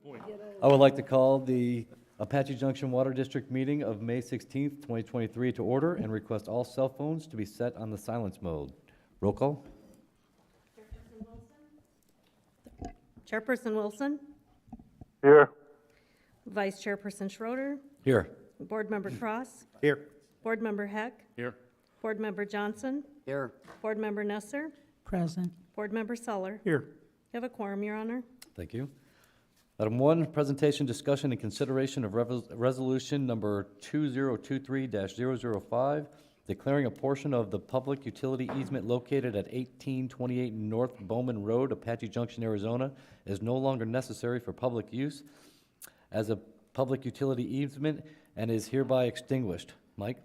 I would like to call the Apache Junction Water District meeting of May 16th, 2023 to order and request all cell phones to be set on the silence mode. Roll call? Chairperson Wilson, Here. Vice Chairperson Schroeder, Here. Board Member Cross, Here. Board Member Heck, Here. Board Member Johnson, Here. Board Member Nesser, Present. Board Member Suller. Here. You have a quorum, Your Honor. Thank you. Item 1, presentation, discussion, and consideration of resolution number 2023-005, declaring a portion of the public utility easement located at 1828 North Bowman Road, Apache Junction, Arizona, is no longer necessary for public use as a public utility easement and is hereby extinguished. Mike?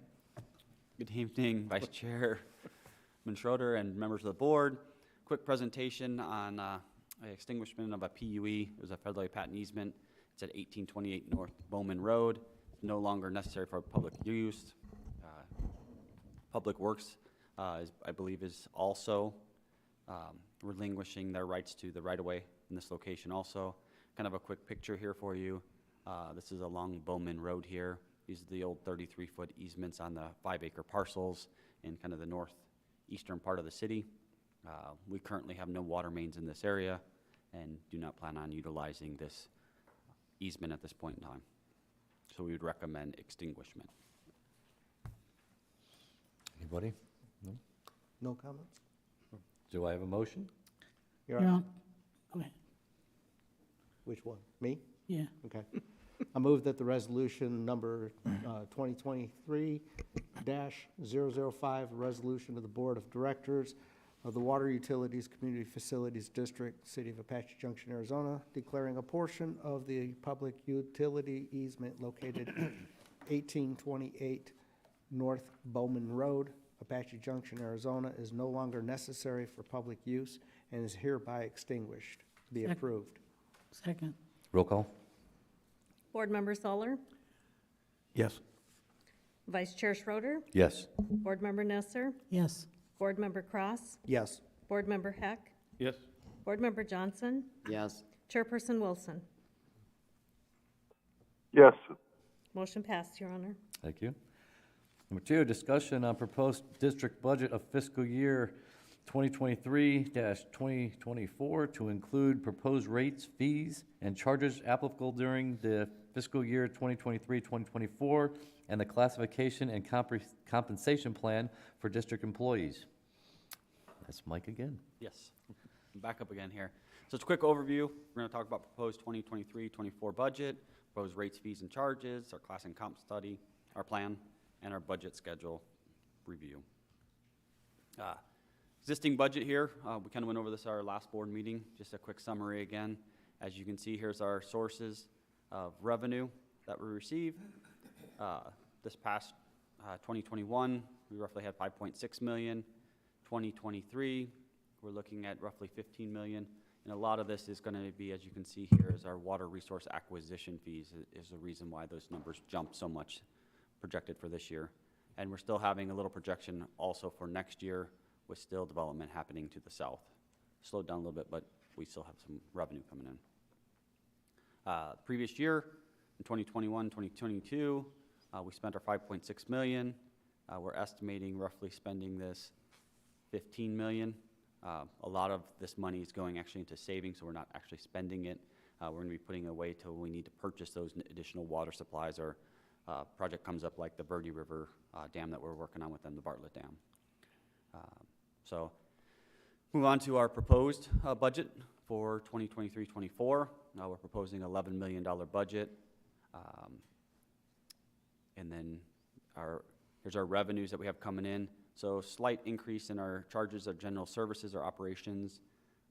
Good evening, Vice Chairman Schroeder and members of the board. Quick presentation on extinguishment of a PUE. It was a federally patent easement. It's at 1828 North Bowman Road. It's no longer necessary for public use. Public Works, I believe, is also relinquishing their rights to the right-of-way in this location also. Kind of a quick picture here for you. This is along Bowman Road here. These are the old 33-foot easements on the 5-acre parcels in kind of the northeastern part of the city. We currently have no water mains in this area and do not plan on utilizing this easement at this point in time. So we would recommend extinguishment. Anybody? No? No comments? Do I have a motion? You're You're on. on. Go ahead. Which one? Me? Yeah. Okay. I move that the resolution number 2023-005, resolution of the Board of Directors of the Water Utilities Community Facilities District, City of Apache Junction, Arizona, declaring a portion of the public utility easement located 1828 North Bowman Road, Apache Junction, Arizona, is no longer necessary for public use and is hereby extinguished. Be Second. approved. Second. Roll call? Board Member Suller, Yes. Vice Chair Schroeder, Yes. Board Member Nesser, Yes. Board Member Cross, Yes. Board Member Heck, Yes. Board Member Johnson, Yes. Chairperson Wilson. Yes. Motion passed, Your Honor. Thank you. Number 2, discussion on proposed district budget of fiscal year 2023-2024 to include proposed rates, fees, and charges applicable during the fiscal year 2023-2024 and the classification and compensation plan for district employees. That's Mike again. Yes. Back up again here. So it's a quick overview. We're going to talk about proposed 2023-24 budget, proposed rates, fees, and charges, our class and comp study, our plan, and our budget schedule review. Existing budget here, we kind of went over this at our last board meeting. Just a quick summary again. As you can see, here's our sources of revenue that we receive. This past 2021, we roughly had 5.6 million. 2023, we're looking at roughly 15 million. And a lot of this is going to be, as you can see here, is our water resource acquisition fees is the reason why those numbers jumped so much projected for this year. And we're still having a little projection also for next year with still development happening to the south. Slowed down a little bit, but we still have some revenue coming in. Previous year, in 2021, 2022, we spent our 5.6 million. We're estimating roughly spending this 15 million. A lot of this money is going actually into savings, so we're not actually spending it. We're going to be putting it away till we need to purchase those additional water supplies or project comes up like the Verde River Dam that we're working on with them, the Bartlett Dam. So move on to our proposed budget for 2023-24. Now we're proposing $11 million budget. And then here's our revenues that we have coming in. So slight increase in our charges of general services or operations,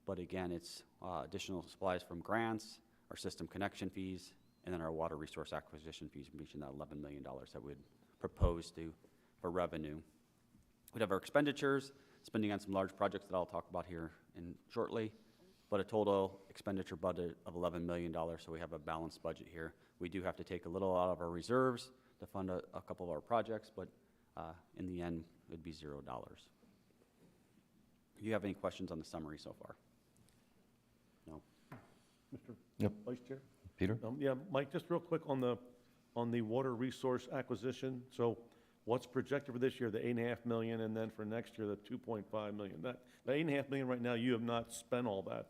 but again, it's additional supplies from grants, our system connection fees, and then our water resource acquisition fees, reaching that $11 million that we'd propose for revenue. We'd have our expenditures, spending on some large projects that I'll talk about here shortly, but a total expenditure budget of $11 million, so we have a balanced budget here. We do have to take a little out of our reserves to fund a couple of our projects, but in the end, it'd be $0. Do you have any questions on the summary so far? No? Mr. Yep. Vice Chair? Peter? Yeah, Mike, just real quick on the water resource acquisition. So what's projected for this year, the 8.5 million, and then for next year, the 2.5 million? The 8.5 million right now, you have not spent all that.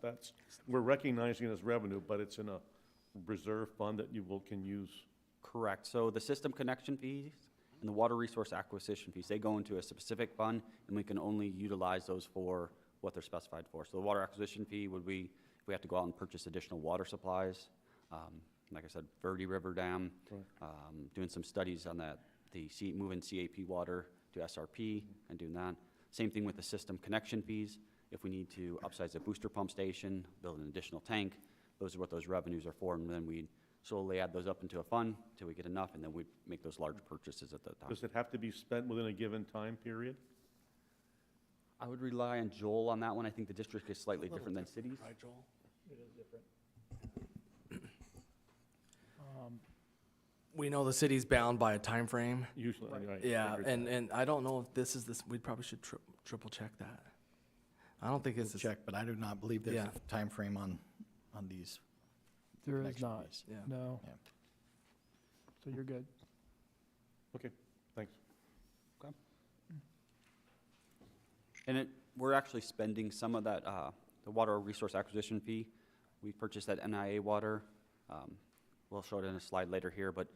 We're recognizing it as revenue, but it's in a reserve fund that can use. Correct. So the system connection fees and the water resource acquisition fees, they go into a specific fund, and we can only utilize those for what they're specified for. So the water acquisition fee would be if we have to go out and purchase additional water supplies. Like I said, Verde River Dam, doing some studies on that, moving CAP water to SRP and doing that. Same thing with the system connection fees. If we need to upsize a booster pump station, build an additional tank, those are what those revenues are for, and then we slowly add those up into a fund till we get enough, and then we make those large purchases at that time. Does it have to be spent within a given time period? I would rely on Joel on that one. I think the district is slightly different than cities. Right, Joel? It is different. We know the city's bound by a time frame. Usually, right. Yeah, Every- and I don't know if this is we probably should triple check that. I don't think it's Check, but I do not believe there's Yeah. a time frame on these. There is connection not, fees. Yeah. no. Yeah. So you're good. Okay, thanks. And we're actually spending some of that, the water resource acquisition fee. We purchased that NIA water. We'll show it in a slide later here, but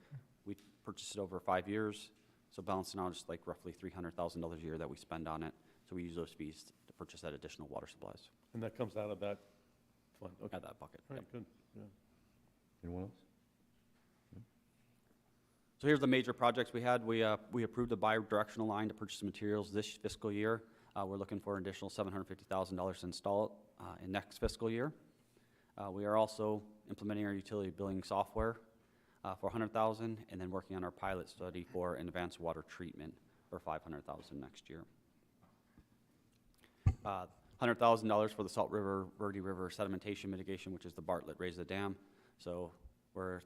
we purchased it over 5 years. So balancing out, it's like roughly $300,000 a year that we spend on it. So we use those fees to purchase that additional water supplies And that comes out of that fund, okay. at that bucket. All Yep. right, good, yeah. Anyone else? So here's the major projects we had. We approved a bi-directional line to purchase materials this fiscal year. We're looking for an additional $750,000 to install it in next fiscal year. We are also implementing our utility billing software for $100,000, and then working on our pilot study for an advanced water treatment for $500,000 next year. $100,000 for the Salt River, Verde River sedimentation mitigation, which is the Bartlett Raise the Dam. So we're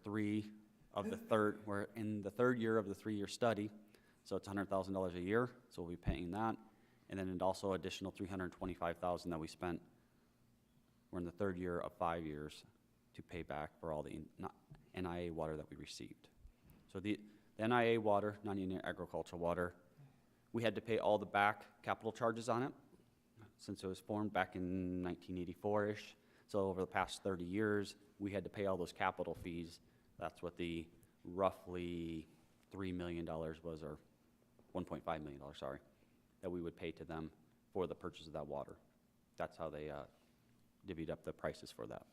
in the third year of the 3-year study, so it's $100,000 a year, so we'll be paying that. And then it also additional $325,000 that we spent. We're in the third year of 5 years to pay back for all the NIA water that we received. So the NIA water, non-union agricultural water, we had to pay all the back capital charges on it since it was formed back in 1984-ish. So over the past 30 years, we had to pay all those capital fees. That's what the roughly $3 million was, or $1.5 million, sorry, that we would pay to them for the purchase of that water. That's how they divvied up the prices for that.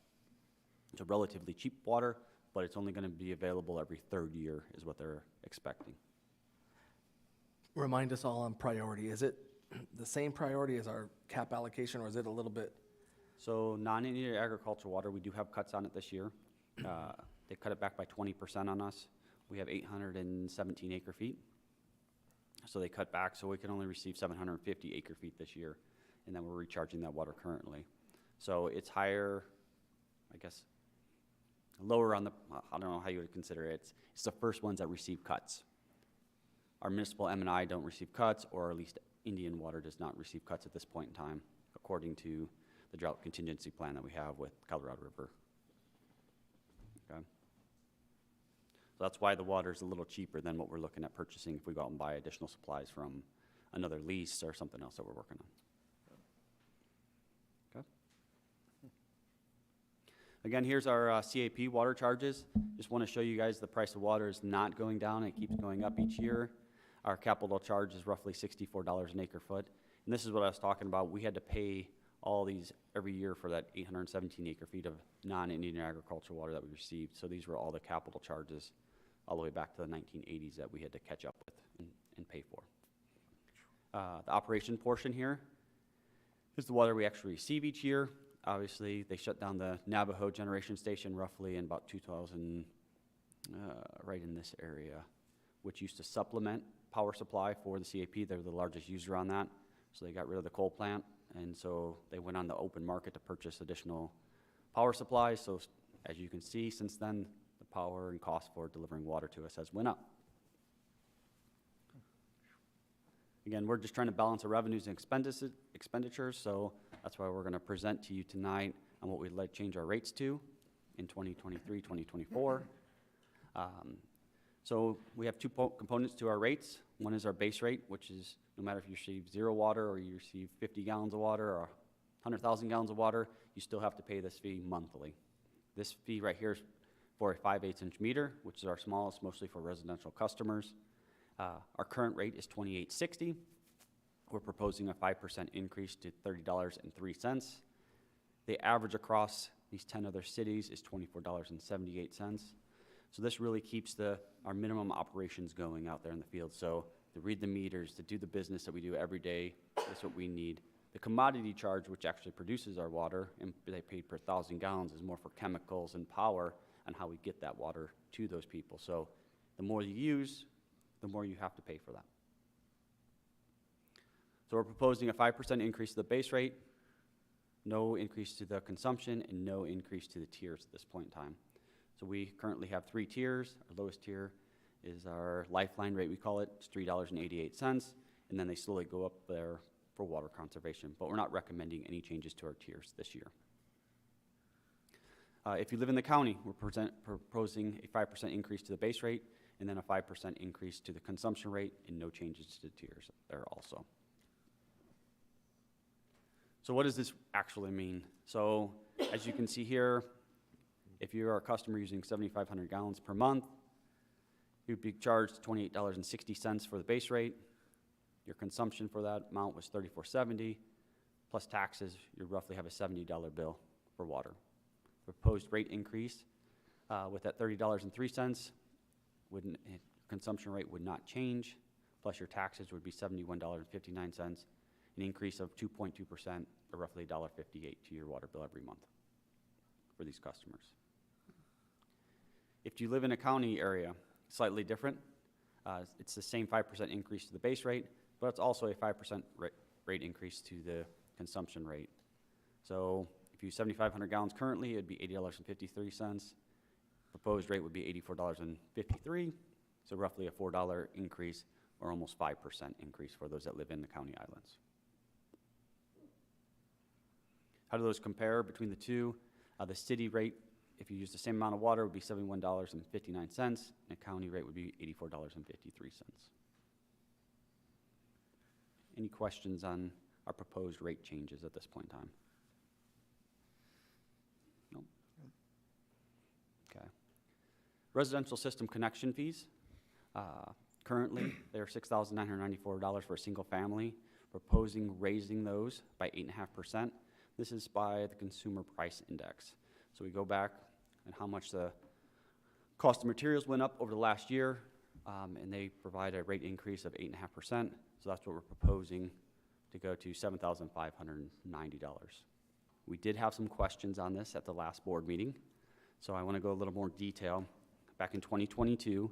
It's a relatively cheap water, but it's only going to be available every third year is what they're expecting. Remind us all on priority. Is it the same priority as our cap allocation, or is it a little bit? So non-Indian agricultural water, we do have cuts on it this year. They cut it back by 20% on us. We have 817 acre feet. So they cut back, so we can only receive 750 acre feet this year, and then we're recharging that water currently. So it's higher, I guess, lower on the, I don't know how you would consider it. It's the first ones that receive cuts. Our municipal M&I don't receive cuts, or at least Indian Water does not receive cuts at this point in time, according to the drought contingency plan that we have with Colorado River. Okay. So that's why the water is a little cheaper than what we're looking at purchasing if we go out and buy additional supplies from another lease or something else that we're working on. Okay. Again, here's our CAP water charges. Just want to show you guys the price of water is not going down. It keeps going up each year. Our capital charge is roughly $64 an acre foot. And this is what I was talking about. We had to pay all these every year for that 817 acre feet of non-Indian agricultural water that we received. So these were all the capital charges all the way back to the 1980s that we had to catch up with and pay for. The operation portion here is the water we actually receive each year. Obviously, they shut down the Navajo generation station roughly in about 2000, right in this area, which used to supplement power supply for the CAP. They're the largest user on that. So they got rid of the coal plant, and so they went on the open market to purchase additional power supplies. So as you can see, since then, the power and cost for delivering water to us has went up. Again, we're just trying to balance the revenues and expenditures, so that's why we're going to present to you tonight on what we'd like to change our rates to. in 2023, 2024. So we have two components to our rates. One is our base rate, which is no matter if you receive 0 water or you receive 50 gallons of water or 100,000 gallons of water, you still have to pay this fee monthly. This fee right here is for a 5/8 inch meter, which is our smallest, mostly for residential customers. Our current rate is $28.60. We're proposing a 5% increase to $30.03. The average across these 10 other cities is $24.78. So this really keeps our minimum operations going out there in the field. So to read the meters, to do the business that we do every day, that's what we need. The commodity charge, which actually produces our water, and they pay per 1,000 gallons, is more for chemicals and power and how we get that water to those people. So the more you use, the more you have to pay for that. So we're proposing a 5% increase to the base rate, no increase to the consumption, and no increase to the tiers at this point in time. So we currently have 3 tiers. Our lowest tier is our lifeline rate, we call it. It's $3.88, and then they slowly go up there for water conservation. But we're not recommending any changes to our tiers this year. If you live in the county, we're proposing a 5% increase to the base rate, and then a 5% increase to the consumption rate, and no changes to the tiers there also. So what does this actually mean? So as you can see here, if you're a customer using 7,500 gallons per month, you'd be charged $28.60 for the base rate. Your consumption for that amount was $34.70, plus taxes, you roughly have a $70 bill for water. Proposed rate increase with that $30.03, consumption rate would not change, plus your taxes would be $71.59, an increase of 2.2%, or roughly $1.58 to your water bill every month for these customers. If you live in a county area, slightly different. It's the same 5% increase to the base rate, but it's also a 5% rate increase to the consumption rate. So if you use 7,500 gallons currently, it'd be $80.53. Proposed rate would be $84.53, so roughly a $4 increase, or almost 5% increase for those that live in the county islands. How do those compare between the two? The city rate, if you use the same amount of water, would be $71.59, and a county rate would be $84.53. Any questions on our proposed rate changes at this point in time? No? Okay. Residential system connection fees. Currently, they're $6,994 for a single family. Proposing raising those by 8.5%. This is by the Consumer Price Index. So we go back and how much the cost of materials went up over the last year, and they provide a rate increase of 8.5%. So that's what we're proposing to go to $7,590. We did have some questions on this at the last board meeting, so I want to go a little more detail. Back in 2022,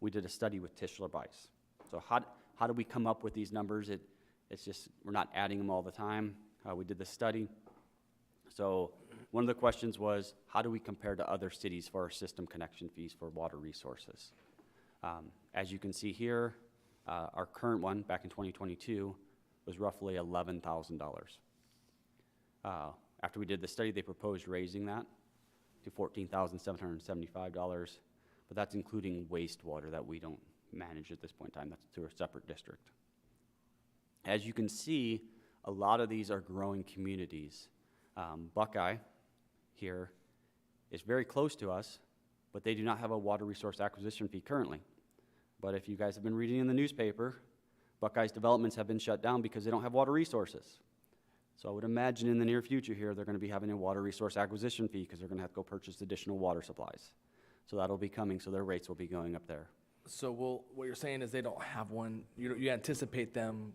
we did a study with Tischler Bice. So how do we come up with these numbers? It's just, we're not adding them all the time. We did this study. So one of the questions was, how do we compare to other cities for our system connection fees for water resources? As you can see here, our current one back in 2022 was roughly $11,000. After we did the study, they proposed raising that to $14,775, but that's including wastewater that we don't manage at this point in time. That's through a separate district. As you can see, a lot of these are growing communities. Buckeye here is very close to us, but they do not have a water resource acquisition fee currently. But if you guys have been reading in the newspaper, Buckeye's developments have been shut down because they don't have water resources. So I would imagine in the near future here, they're going to be having a water resource acquisition fee because they're going to have to go purchase additional water supplies. So that'll be coming, so their rates will be going up there. So what you're saying is they don't have one, you anticipate them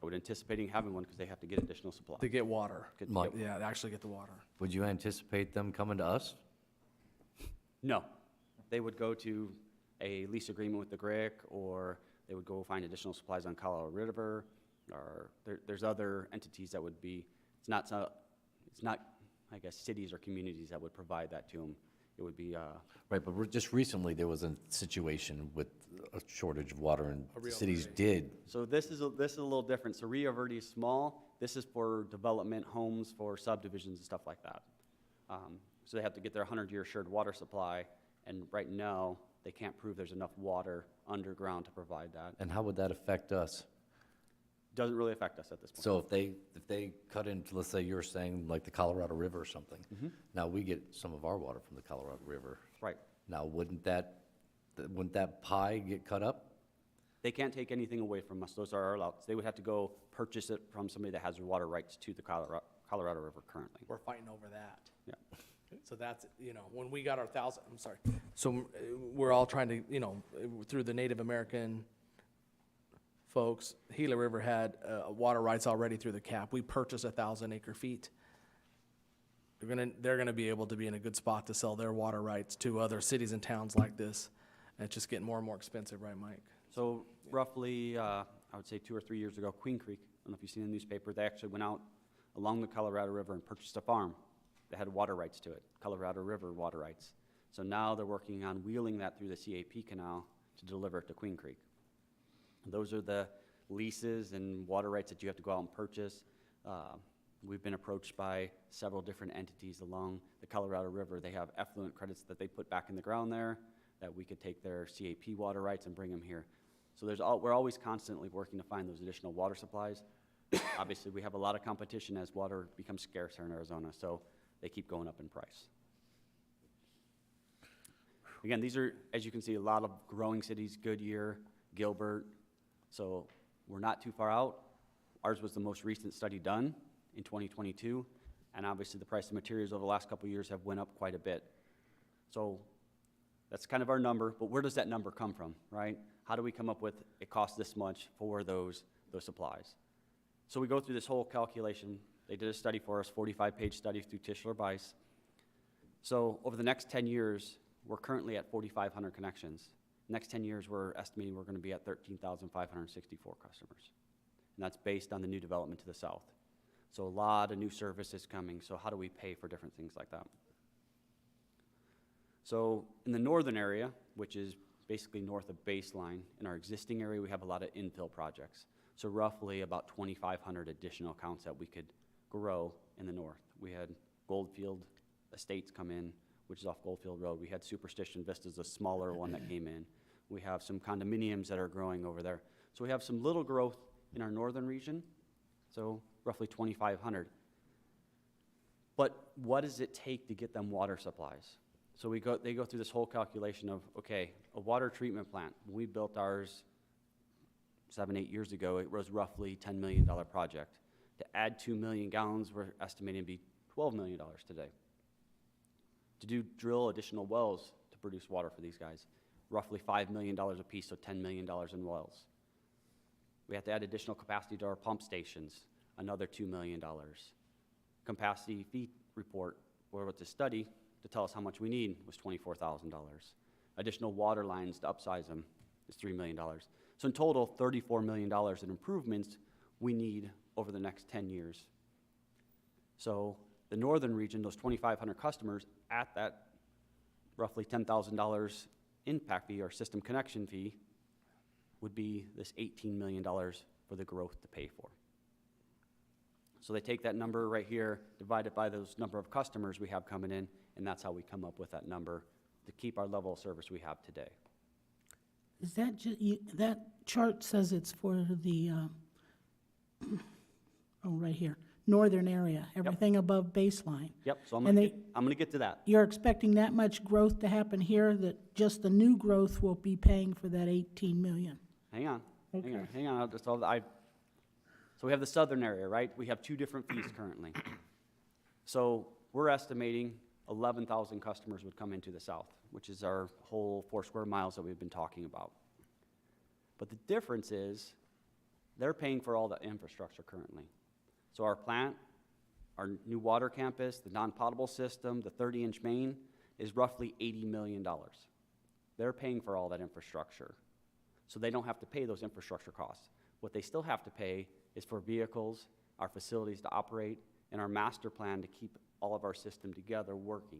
I would anticipating having one because they have to get additional supply. to get water. Mike, Yeah, they actually get the water. would you anticipate them coming to us? No. They would go to a lease agreement with the GRIC, or they would go find additional supplies on Colorado River, or there's other entities that would be, it's not, I guess, cities or communities that would provide that to them. It would be, Right, but just recently, there was a situation with a shortage of water, and cities did. so this is a little different. So Rio Verde is small. This is for development, homes for subdivisions and stuff like that. So they have to get their 100-year assured water supply, and right now, they can't prove there's enough water underground to provide that. And how would that affect us? Doesn't really affect us at this point. So if they cut into, let's say you're saying like the Colorado River or something, now we get some of our water from the Colorado River. Right. Now, wouldn't that pie get cut up? They can't take anything away from us. Those are our allowance. They would have to go purchase it from somebody that has water rights to the Colorado River currently. We're fighting over that. Yeah. So that's, when we got our so we're all trying to, through the Native American folks, Gila River had water rights already through the cap. We purchased 1,000 acre feet. They're gonna be able to be in a good spot to sell their water rights to other cities and towns like this. And it's just getting more and more expensive, right, Mike? So roughly, I would say 2 or 3 years ago, Queen Creek, I don't know if you've seen the newspaper, they actually went out along the Colorado River and purchased a farm that had water rights to it, Colorado River water rights. So now they're working on wheeling that through the CAP canal to deliver it to Queen Creek. Those are the leases and water rights that you have to go out and purchase. We've been approached by several different entities along the Colorado River. They have effluent credits that they put back in the ground there, that we could take their CAP water rights and bring them here. So we're always constantly working to find those additional water supplies. Obviously, we have a lot of competition as water becomes scarce here in Arizona, so they keep going up in price. Again, these are, as you can see, a lot of growing cities, Goodyear, Gilbert. So we're not too far out. Ours was the most recent study done in 2022, and obviously the price of materials over the last couple of years have went up quite a bit. So that's kind of our number, but where does that number come from, right? How do we come up with it costs this much for those supplies? So we go through this whole calculation. They did a study for us, 45-page study through Tischler Weiss. So over the next 10 years, we're currently at 4,500 connections. Next 10 years, we're estimating we're going to be at 13,564 customers. And that's based on the new development to the south. So a lot of new services coming. So how do we pay for different things like that? So in the northern area, which is basically north of baseline, in our existing area, we have a lot of infill projects. So roughly about 2,500 additional accounts that we could grow in the north. We had Goldfield Estates come in, which is off Goldfield Road. We had Superstition Vistas, a smaller one that came in. We have some condominiums that are growing over there. So we have some little growth in our northern region, so roughly 2,500. But what does it take to get them water supplies? So they go through this whole calculation of, okay, a water treatment plant. When we built ours 7, 8 years ago, it was roughly $10 million project. To add 2 million gallons, we're estimating to be $12 million today. To drill additional wells to produce water for these guys, roughly $5 million a piece, so $10 million in wells. We have to add additional capacity to our pump stations, another $2 million. Capacity fee report, or with the study to tell us how much we need, was $24,000. Additional water lines to upsize them is $3 million. So in total, $34 million in improvements we need over the next 10 years. So the northern region, those 2,500 customers, at that roughly $10,000 impact fee or system connection fee, would be this $18 million for the growth to pay for. So they take that number right here, divide it by those number of customers we have coming in, and that's how we come up with that number to keep our level of service we have today. Is that that chart says it's for the, right here, northern area, everything above baseline. Yep, so I'm And gonna get to that. You're expecting that much growth to happen here, that just the new growth will be paying for that 18 million? Hang on. Okay. So we have the southern area, right? We have 2 different fees currently. So we're estimating 11,000 customers would come into the south, which is our whole 4 square miles that we've been talking about. But the difference is they're paying for all the infrastructure currently. So our plant, our new water campus, the non-potable system, the 30-inch main is roughly $80 million. They're paying for all that infrastructure. So they don't have to pay those infrastructure costs. What they still have to pay is for vehicles, our facilities to operate, and our master plan to keep all of our system together working.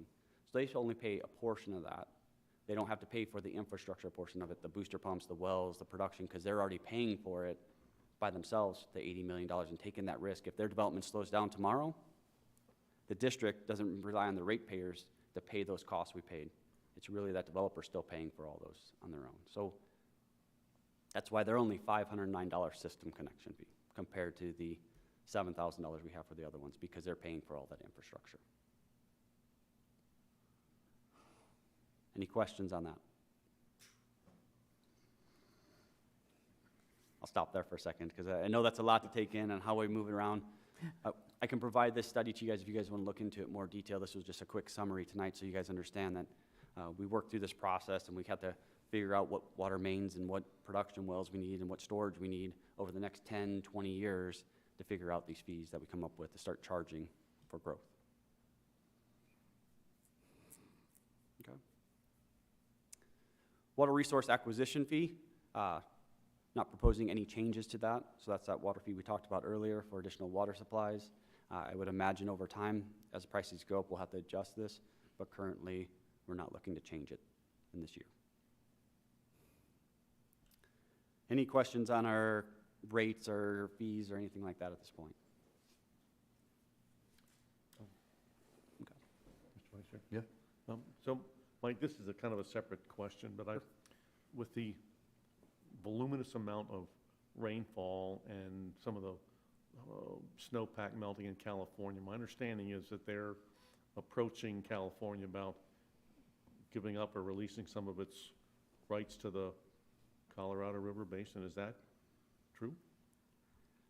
So they should only pay a portion of that. They don't have to pay for the infrastructure portion of it, the booster pumps, the wells, the production, because they're already paying for it by themselves, the $80 million, and taking that risk. If their development slows down tomorrow, The district doesn't rely on the ratepayers to pay those costs we paid. It's really that developer still paying for all those on their own. So that's why they're only $509 system connection fee compared to the $7,000 we have for the other ones, because they're paying for all that infrastructure. Any questions on that? I'll stop there for a second, because I know that's a lot to take in and how we move it around. I can provide this study to you guys if you guys want to look into it in more detail. This was just a quick summary tonight so you guys understand that we worked through this process and we had to figure out what water mains and what production wells we need and what storage we need over the next 10, 20 years to figure out these fees that we come up with to start charging for growth. Okay. Water resource acquisition fee. Not proposing any changes to that. So that's that water fee we talked about earlier for additional water supplies. I would imagine over time, as the prices go up, we'll have to adjust this, but currently, we're not looking to change it in this year. Any questions on our rates or fees or anything like that at this point? Okay. Mr. Vice Chair? Yeah. So, Mike, this is a kind of a separate question, but with the voluminous amount of rainfall and some of the snowpack melting in California, my understanding is that they're approaching California about giving up or releasing some of its rights to the Colorado River Basin. Is that true?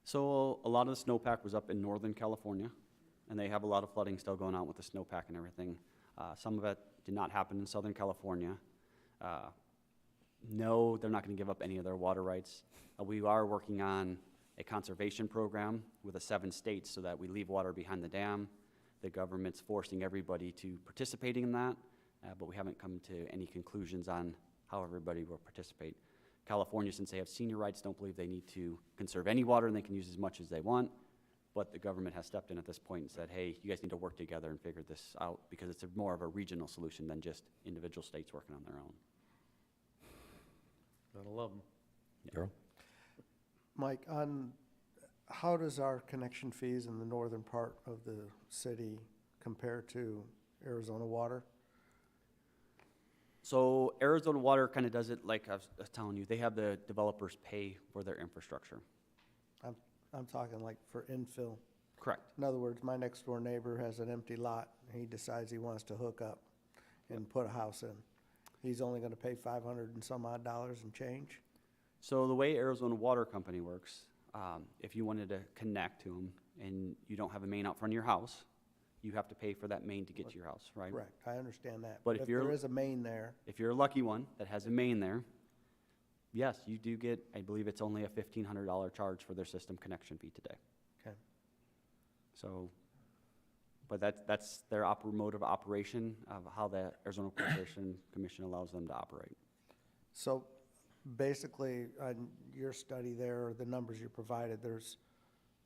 So a lot of the snowpack was up in Northern California, and they have a lot of flooding still going on with the snowpack and everything. Some of it did not happen in Southern California. No, they're not going to give up any of their water rights. We are working on a conservation program with the 7 states so that we leave water behind the dam. The government's forcing everybody to participating in that, but we haven't come to any conclusions on how everybody will participate. California, since they have senior rights, don't believe they need to conserve any water and they can use as much as they want. But the government has stepped in at this point and said, hey, you guys need to work together and figure this out, because it's more of a regional solution than just individual states working on their own. Gotta love them. Darrell? Mike, on how does our connection fees in the northern part of the city compare to Arizona Water? So Arizona Water kind of does it like I was telling you. They have the developers pay for their infrastructure. I'm talking like for infill. Correct. In other words, my next door neighbor has an empty lot, and he decides he wants to hook up and put a house in. He's only gonna pay $500 and some odd and change? So the way Arizona Water Company works, if you wanted to connect to them and you don't have a main out front of your house, you have to pay for that main to get to your house, right? Correct, I understand that. But if you're- there is a main there, If you're a lucky one that has a main there, yes, you do get, I believe it's only a $1,500 charge for their system connection fee today. okay, So, but that's their mode of operation of how the Arizona Corporation Commission allows them to operate. so basically, on your study there, the numbers you provided, there's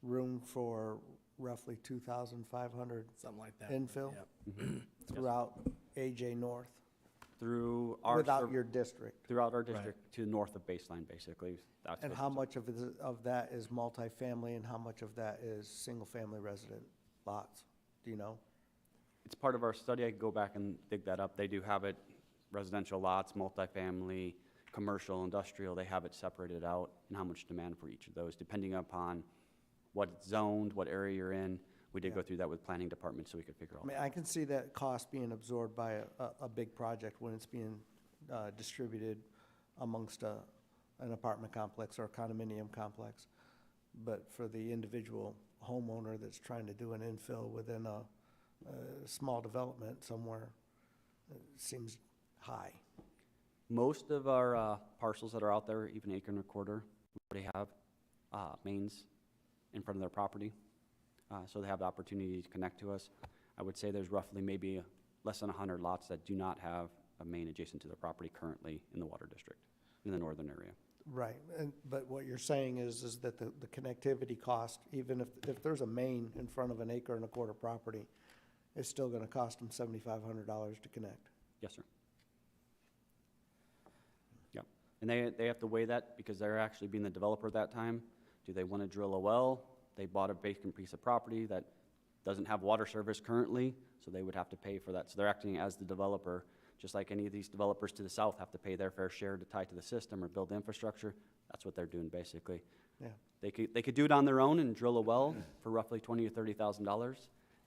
room for roughly 2,500 Something like that. infill Yep. throughout AJ North, Through our, without your district. throughout our district to the north of baseline, basically. That's And what- how much of that is multifamily and how much of that is single-family resident lots? Do you know? It's part of our study. I could go back and dig that up. They do have it, residential lots, multifamily, commercial, industrial. They have it separated out and how much demand for each of those, depending upon what it's zoned, what area you're in. We did Yeah. go through that with planning department so we could figure I out. mean, I can see that cost being absorbed by a big project when it's being distributed amongst an apartment complex or a condominium complex. But for the individual homeowner that's trying to do an infill within a small development somewhere, it seems high. Most of our parcels that are out there, even acre and a quarter, they have mains in front of their property. So they have the opportunity to connect to us. I would say there's roughly maybe less than 100 lots that do not have a main adjacent to their property currently in the water district, in the northern area. Right, but what you're saying is that the connectivity cost, even if there's a main in front of an acre and a quarter property, it's still gonna cost them $7,500 to connect. Yes, sir. Yeah, and they have to weigh that because they're actually being the developer at that time. Do they want to drill a well? They bought a vacant piece of property that doesn't have water service currently, so they would have to pay for that. So they're acting as the developer, just like any of these developers to the south have to pay their fair share to tie to the system or build infrastructure. That's what they're doing basically. Yeah. They could do it on their own and drill a well for roughly $20,000 or $30,000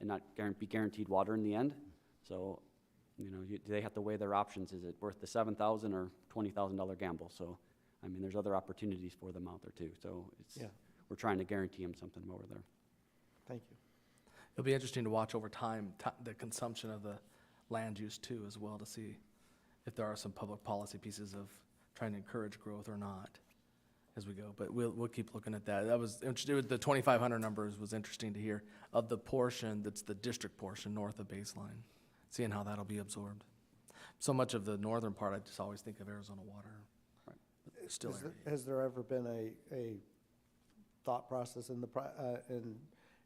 and not be guaranteed water in the end. So, they have to weigh their options. Is it worth the $7,000 or $20,000 gamble? So, I mean, there's other opportunities for them out there too. So Yeah. we're trying to guarantee them something over there. Thank you. It'll be interesting to watch over time, the consumption of the land use too as well, to see if there are some public policy pieces of trying to encourage growth or not as we go. But we'll keep looking at that. That was interesting. The 2,500 numbers was interesting to hear of the portion that's the district portion north of baseline, seeing how that'll be absorbed. So much of the northern part, I just always think of Arizona Water. Right. But still, Has there ever been a thought process in in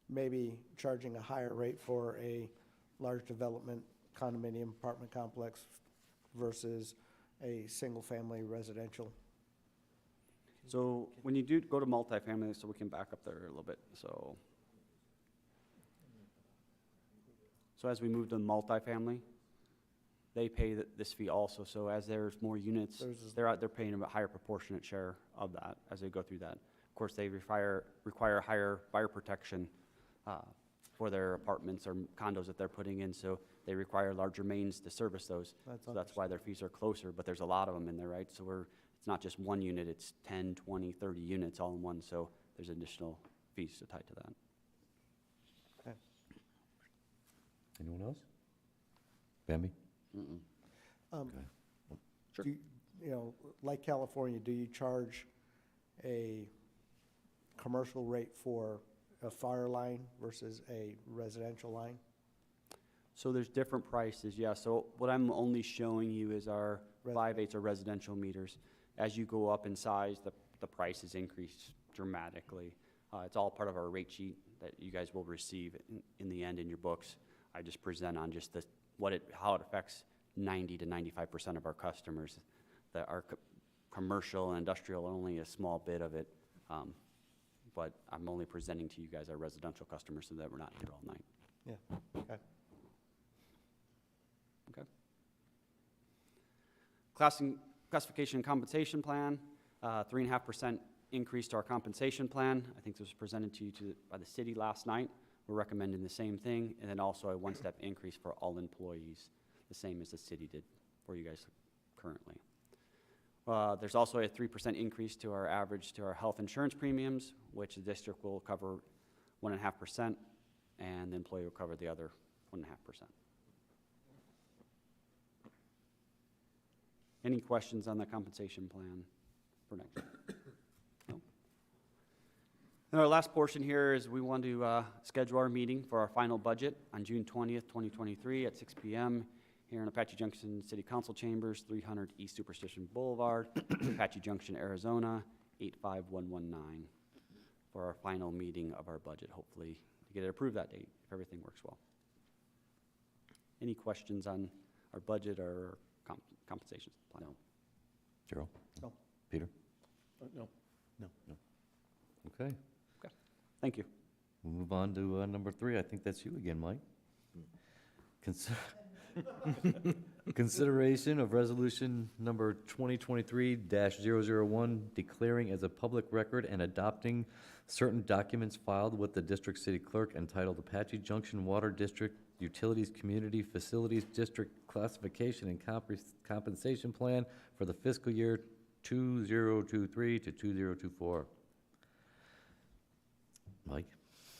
maybe charging a higher rate for a large development condominium apartment complex versus a single-family residential? So when you do go to multifamily, so we can back up there a little bit. So as we move to multifamily, they pay this fee also. So as there's more units, they're paying a higher proportionate share of that as they go through that. Of course, they require higher fire protection for their apartments or condos that they're putting in. So they require larger mains to service those. So that's why their fees are closer, but there's a lot of them in there, right? So it's not just one unit, it's 10, 20, 30 units all in one. So there's additional fees tied to that. Okay. Anyone else? Bambi? Sure. Like California, do you charge a commercial rate for a fire line versus a residential line? So there's different prices, yeah. So what I'm only showing you is our 5/8 or residential meters. As you go up in size, the prices increase dramatically. It's all part of our rate sheet that you guys will receive in the end in your books. I just present on just how it affects 90 to 95% of our customers. Our commercial and industrial are only a small bit of it, but I'm only presenting to you guys our residential customers so that we're not here all night. Yeah, okay. Okay. Classification and compensation plan, 3.5% increase to our compensation plan. I think this was presented to you by the city last night. We're recommending the same thing, and then also a one-step increase for all employees, the same as the city did for you guys currently. There's also a 3% increase to our health insurance premiums, which the district will cover 1.5%, and the employee will cover the other 1.5%. Any questions on the compensation plan for next year? No? And our last portion here is we want to schedule our meeting for our final budget on June 20th, 2023 at 6 p.m. here in Apache Junction City Council Chambers, 300 East Superstition Boulevard, Apache Junction, Arizona, 85119 for our final meeting of our budget. Hopefully to get it approved that date if everything works well. Any questions on our budget or compensation plan? No. Gerald? No. Peter? No. No. Okay. Thank you. We'll move on to number 3. I think that's you again, Mike. Consideration of resolution number 2023-001, declaring as a public record and adopting certain documents filed with the district city clerk entitled Apache Junction Water District Utilities Community Facilities District Classification and Compensation Plan for the fiscal year 2023 to 2024. Mike?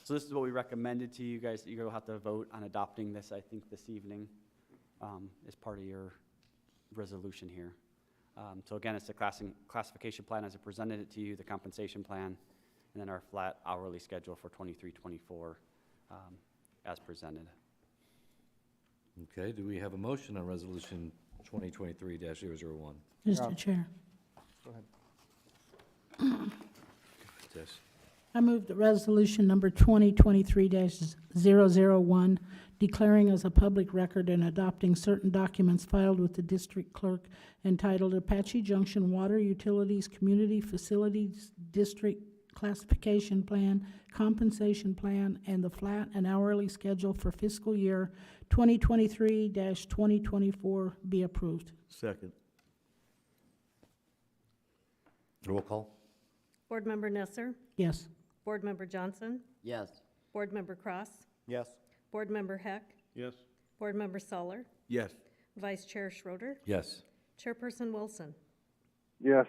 So this is what we recommended to you guys. You'll have to vote on adopting this, I think, this evening as part of your resolution here. So again, it's the classification plan as I presented it to you, the compensation plan, and then our flat hourly schedule for 23-24 as presented. Okay, do we have a motion on resolution 2023-001? Mr. Chair, Go ahead. Yes. I move that resolution number 2023-001, declaring as a public record and adopting certain documents filed with the district clerk entitled Apache Junction Water Utilities Community Facilities District classification plan, compensation plan, and the flat and hourly schedule for fiscal year 2023-2024 be approved. Second. Roll call? Board Member Nesser? Yes. Board Member Johnson? Yes. Board Member Cross? Yes. Board Member Heck? Yes. Board Member Suller? Yes. Vice Chair Schroeder? Yes. Chairperson Wilson? Yes.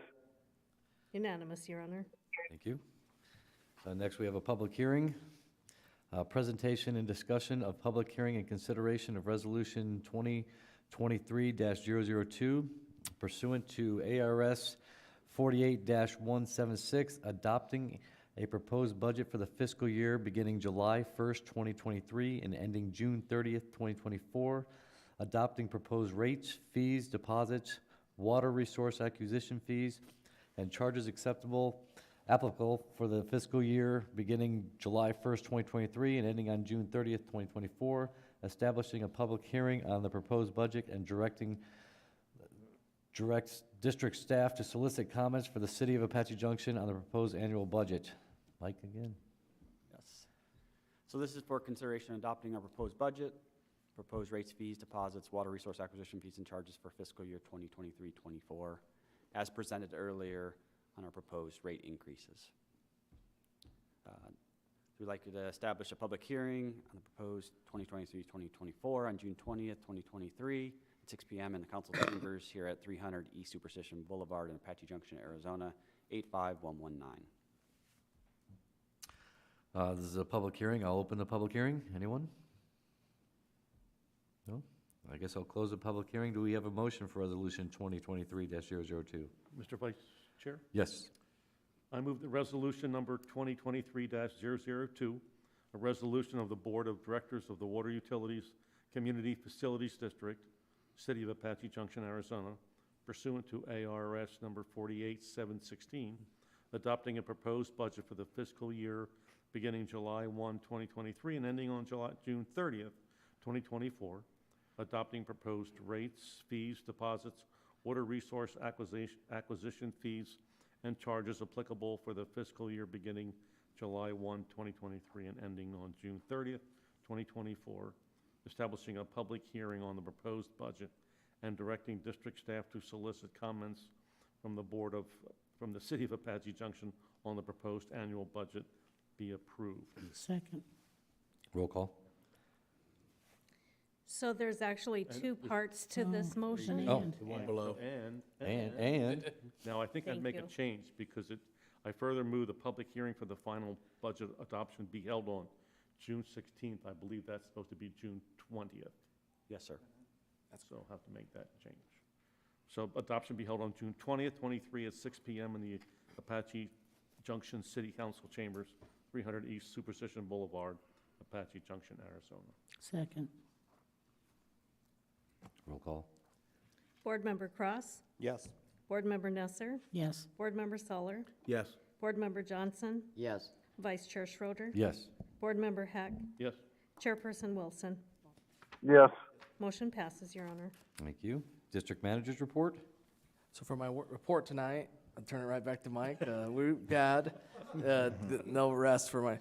Unanimous, Your Honor. Thank you. Next, we have a public hearing. Presentation and discussion of public hearing and consideration of Resolution 2023-002 pursuant to ARS 48-176, adopting a proposed budget for the fiscal year beginning July 1st, 2023 and ending June 30th, 2024, adopting proposed rates, fees, deposits, water resource acquisition fees, and charges applicable for the fiscal year beginning July 1st, 2023 and ending on June 30th, 2024, establishing a public hearing on the proposed budget and directs district staff to solicit comments for the city of Apache Junction on the proposed annual budget. Mike again. Yes. So this is for consideration adopting our proposed budget, proposed rates, fees, deposits, water resource acquisition fees, and charges for fiscal year 2023-24, as presented earlier on our proposed rate increases. We'd like to establish a public hearing on the proposed 2023-2024 on June 20th, 2023, at 6 p.m. in the council chambers here at 300 East Superstition Boulevard in Apache Junction, Arizona, 85119. This is a public hearing. I'll open the public hearing. Anyone? No? I guess I'll close the public hearing. Do we have a motion for Resolution 2023-002? Mr. Vice Chair? Yes. I move that resolution number 2023-002, a resolution of the Board of Directors of the Water Utilities Community Facilities District, City of Apache Junction, Arizona, pursuant to ARS number 48716, adopting a proposed budget for the fiscal year beginning July 1, 2023 and ending on June 30th, 2024, adopting proposed rates, fees, deposits, water resource acquisition fees, and charges applicable for the fiscal year beginning July 1, 2023 and ending on June 30th, 2024, establishing a public hearing on the proposed budget and directing district staff to solicit comments from the City of Apache Junction on the proposed annual budget be approved. Second. Roll call? So there's actually two parts to this motion. Oh. The one below. And. Now, I think I'd Thank make a you. change because I further move the public hearing for the final budget adoption be held on June 16th. I believe that's supposed to be June 20th. Yes, sir. So I'll have to make that change. So adoption be held on June 20th, 23 at 6 p.m. in the Apache Junction City Council Chambers, 300 East Superstition Boulevard, Apache Junction, Arizona. Second. Roll call? Board Member Cross? Yes. Board Member Nesser? Yes. Board Member Suller? Yes. Board Member Johnson? Yes. Vice Chair Schroeder? Yes. Board Member Heck? Yes. Chairperson Wilson? Yes. Motion passes, Your Honor. Thank you. District Manager's report? So for my report tonight, I'll turn it right back to Mike. We've had no rest for my,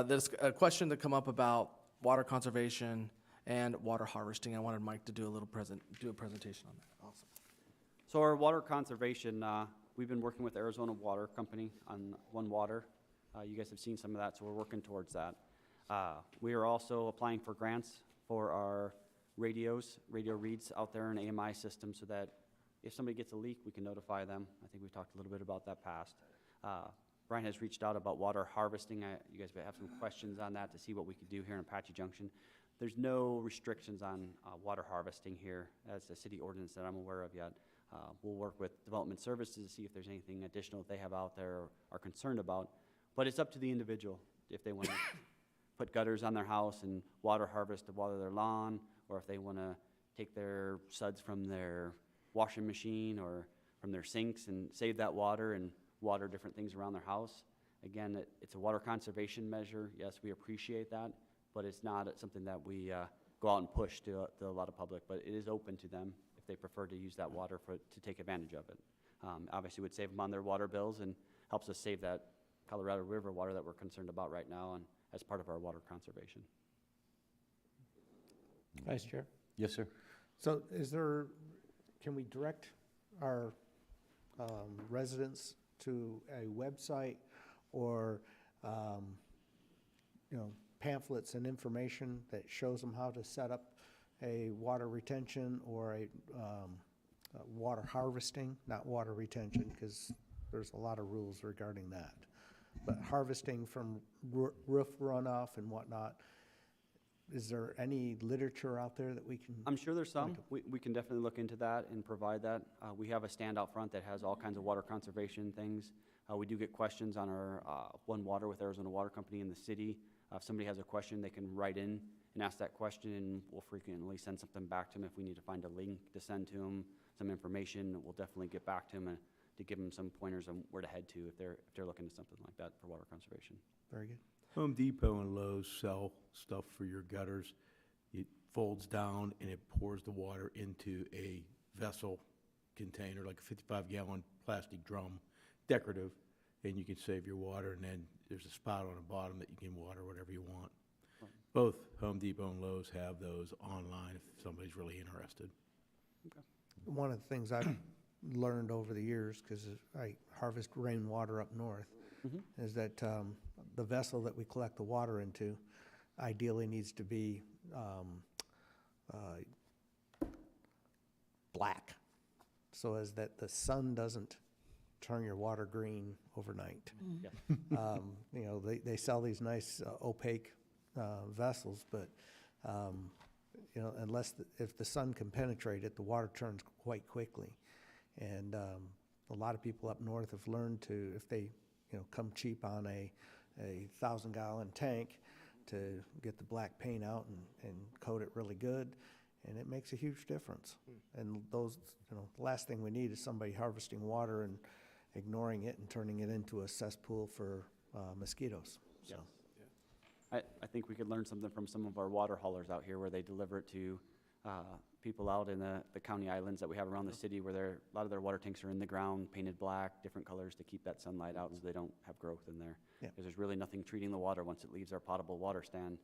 there's a question to come up about water conservation and water harvesting. I wanted Mike to do a presentation on that. Awesome. So our water conservation, we've been working with Arizona Water Company on One Water. You guys have seen some of that, so we're working towards that. We are also applying for grants for our radio reads out there in AMI system so that if somebody gets a leak, we can notify them. I think we've talked a little bit about that past. Brian has reached out about water harvesting. You guys may have some questions on that to see what we could do here in Apache Junction. There's no restrictions on water harvesting here as a city ordinance that I'm aware of yet. We'll work with Development Services to see if there's anything additional that they have out there or are concerned about. But it's up to the individual if they want to put gutters on their house and water harvest to water their lawn, or if they want to take their suds from their washing machine or from their sinks and save that water and water different things around their house. Again, it's a water conservation measure. Yes, we appreciate that, but it's not something that we go out and push to a lot of public, but it is open to them if they prefer to use that water to take advantage of it. Obviously, it would save them on their water bills and helps us save that Colorado River water that we're concerned about right now and as part of our water conservation. Vice Chair? Yes, sir. So can we direct our residents to a website or, pamphlets and information that shows them how to set up a water retention or a water harvesting, not water retention, because there's a lot of rules regarding that. But harvesting from roof runoff and whatnot, is there any literature out there that we can? I'm sure there's some. We can definitely look into that and provide that. We have a stand out front that has all kinds of water conservation things. We do get questions on our One Water with Arizona Water Company in the city. If somebody has a question, they can write in and ask that question, and we'll frequently send something back to them. If we need to find a link to send to them, some information, we'll definitely get back to them to give them some pointers on where to head to if they're looking at something like that for water conservation. Very good. Home Depot and Lowe's sell stuff for your gutters. It folds down and it pours the water into a vessel container, like a 55-gallon plastic drum, decorative, and you can save your water, and then there's a spot on the bottom that you can water whatever you want. Right. Both Home Depot and Lowe's have those online if somebody's really interested. One of the things I've learned over the years, because I harvest rainwater up north, is that the vessel that we collect the water into ideally needs to be black, so as that the sun doesn't turn your water green overnight. They sell these nice opaque vessels, but if the sun can penetrate it, the water turns quite quickly. And a lot of people up north have learned to, if they come cheap on a 1,000-gallon tank, to get the black paint out and coat it really good, and it makes a huge difference. And those, the last thing we need is somebody harvesting water and ignoring it and turning it into a cesspool for mosquitoes. So. I think we could learn something from some of our water haulers out here where they deliver it to people out in the county islands that we have around the city where a lot of their water tanks are in the ground, painted black, different colors to keep that sunlight out so they don't have growth in there. Yeah. Because there's really nothing treating the water once it leaves our potable water stand.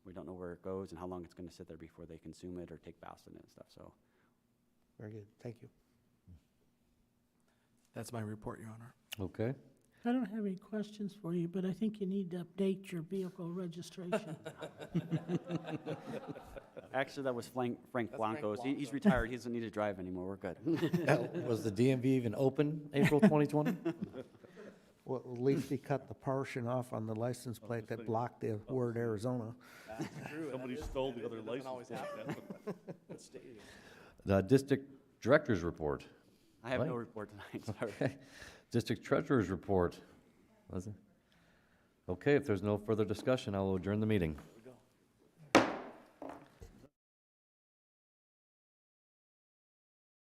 We don't know where it goes and how long it's going to sit there before they consume it or take baths in it and stuff. So, Very good. Thank you. That's my report, Your Honor. Okay. I don't have any questions for you, but I think you need to update your vehicle registration. actually, that was Frank Frank Blanco's. He's Blanco. retired. He doesn't need to drive anymore. We're good. Was the DMV even open April 2020? Well, at least he cut the portion off on the license plate that blocked the word Arizona. That's true. Somebody stole the other license. Doesn't always plate. happen. What state is it? The district director's report. I have no Right. report tonight. Sorry. Okay. District treasurer's report. Was it? Okay, if there's no further discussion, I will adjourn the meeting.